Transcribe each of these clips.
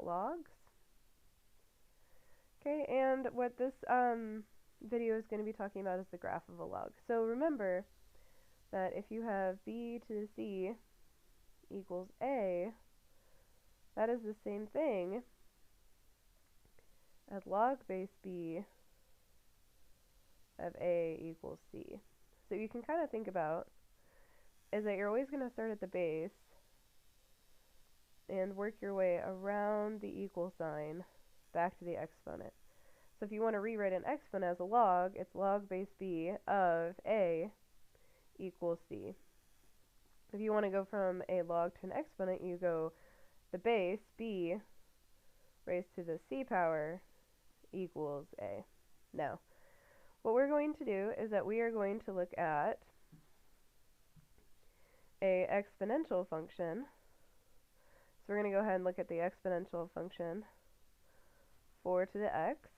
logs. Okay, and what this video is going to be talking about is the graph of a log. So remember that if you have b to the c equals a, that is the same thing as log base b of a equals c. So you can kind of think about is that you're always going to start at the base and work your way around the equal sign back to the exponent. So if you want to rewrite an exponent as a log, it's log base b of a equals c. If you want to go from a log to an exponent, you go the base b raised to the c power equals a. Now, what we're going to do is that we are going to look at a exponential function. So we're going to go ahead and look at the exponential function 4 to the x.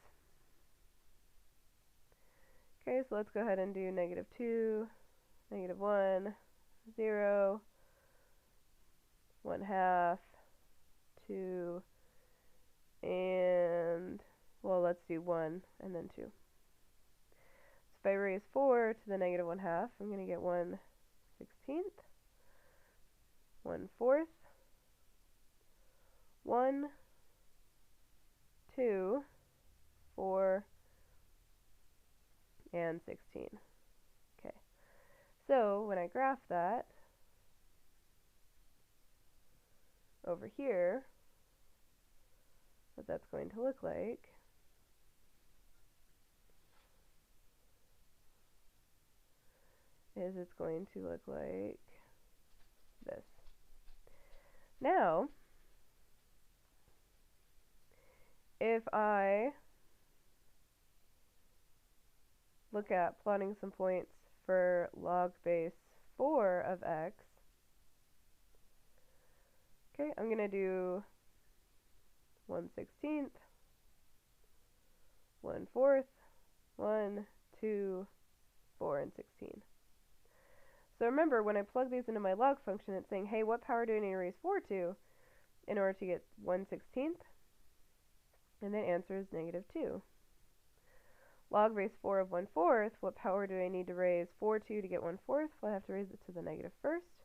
Okay, so let's go ahead and do -2, -1, 0, 1/2, 2, and, well, let's do 1 and then 2. So if I raise 4 to the -1/2, I'm going to get 1/16, 1/4, 1, 2, 4, and 16. Okay, so when I graph that over here, what that's going to look like is it's going to look like this. Now, if I look at plotting some points for log base 4 of x, okay, I'm going to do 1/16, 1/4, 1, 2, 4, and 16. So remember, when I plug these into my log function, it's saying, hey, what power do I need to raise 4 to in order to get 1/16? And the answer is -2. Log base 4 of 1/4, what power do I need to raise 4 to get 1/4? Well, I have to raise it to the negative first.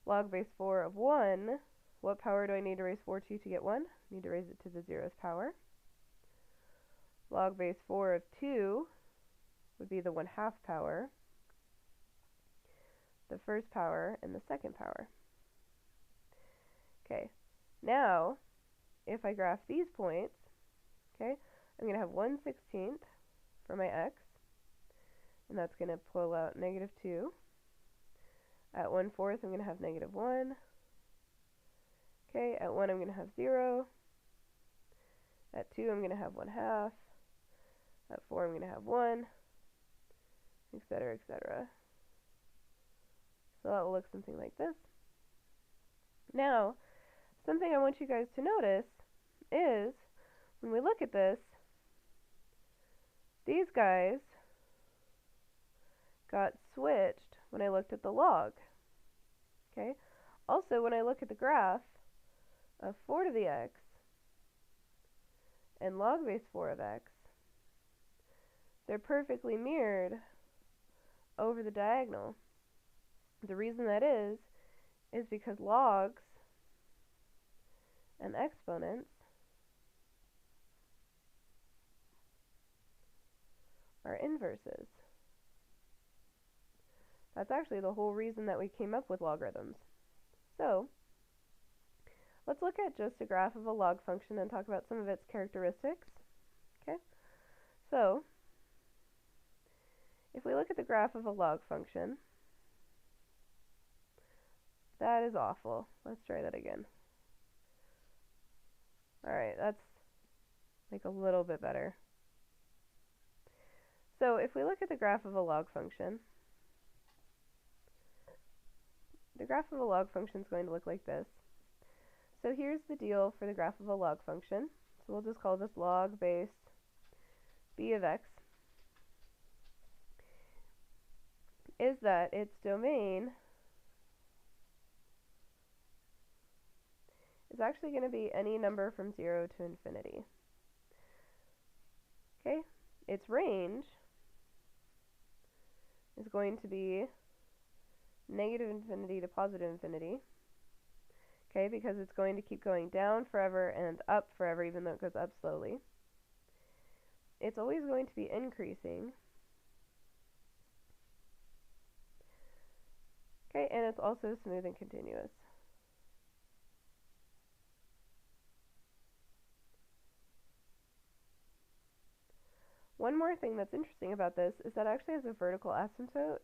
Log base 4 of 1, what power do I need to raise 4 to get 1? I need to raise it to the 0th power. Log base 4 of 2 would be the 1/2 power, the first power, and the second power. Okay, now, if I graph these points, okay, I'm going to have 1/16 for my x, and that's going to pull out -2. At 1/4, I'm going to have -1. Okay, at 1, I'm going to have 0. At 2, I'm going to have 1/2. At 4, I'm going to have 1, etc., etc. So that will look something like this. Now, something I want you guys to notice is, when we look at this, these guys got switched when I looked at the log. Okay. Also, when I look at the graph of 4 to the x and log base 4 of x, they're perfectly mirrored over the diagonal. The reason that is because logs and exponents are inverses. That's actually the whole reason that we came up with logarithms. So, let's look at just a graph of a log function and talk about some of its characteristics. Okay? So, if we look at the graph of a log function, that is awful. Let's try that again. Alright, that's like a little bit better. So if we look at the graph of a log function, the graph of a log function is going to look like this. So here's the deal for the graph of a log function. So we'll just call this log base b of x, is that its domain is actually going to be any number from 0 to infinity. Okay, its range is going to be negative infinity to positive infinity. Okay, because it's going to keep going down forever and up forever, even though it goes up slowly. It's always going to be increasing. Okay, and it's also smooth and continuous. One more thing that's interesting about this is that it actually has a vertical asymptote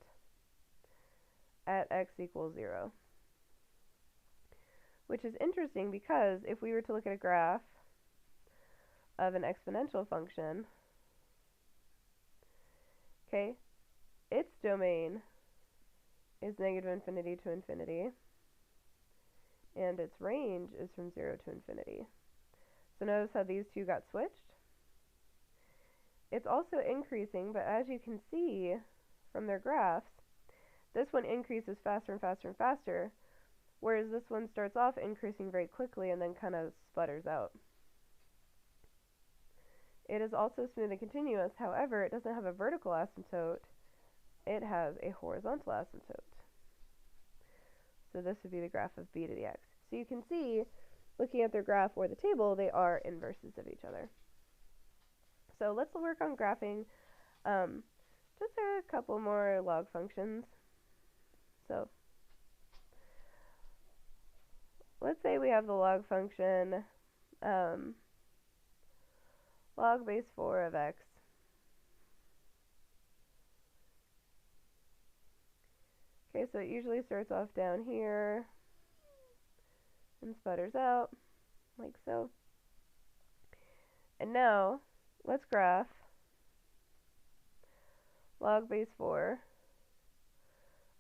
at x equals 0. Which is interesting because if we were to look at a graph of an exponential function, okay, its domain is negative infinity to infinity, and its range is from 0 to infinity. So notice how these two got switched? It's also increasing, but as you can see from their graphs, this one increases faster and faster and faster, whereas this one starts off increasing very quickly and then kind of sputters out. It is also smooth and continuous, however, it doesn't have a vertical asymptote, it has a horizontal asymptote. So this would be the graph of b to the x. So you can see, looking at their graph or the table, they are inverses of each other. So let's work on graphing just a couple more log functions. So let's say we have the log function log base 4 of x. Okay, so it usually starts off down here and sputters out, like so. And now, let's graph log base 4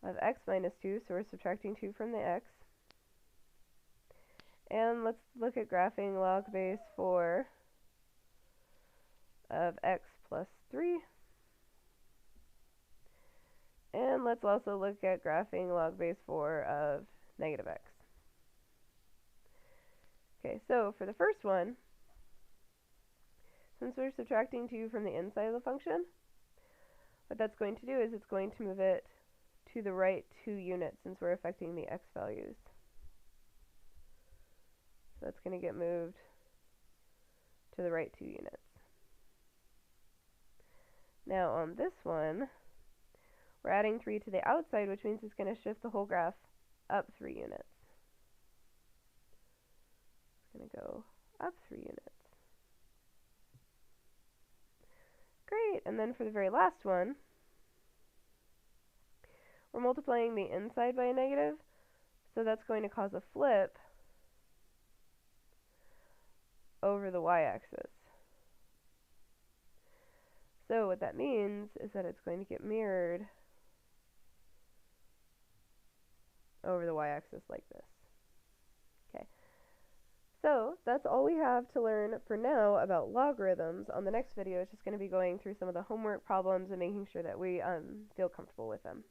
of x minus 2, so we're subtracting 2 from the x. And let's look at graphing log base 4 of x plus 3. And let's also look at graphing log base 4 of negative x. Okay, so for the first one, since we're subtracting 2 from the inside of the function, what that's going to do is it's going to move it to the right 2 units since we're affecting the x values. So that's going to get moved to the right 2 units. Now on this one, we're adding 3 to the outside, which means it's going to shift the whole graph up 3 units. It's going to go up 3 units. Great, and then for the very last one, we're multiplying the inside by a negative, so that's going to cause a flip over the y-axis. So what that means is that it's going to get mirrored over the y-axis like this. Okay, so that's all we have to learn for now about logarithms. On the next video, it's just going to be going through some of the homework problems and making sure that we feel comfortable with them.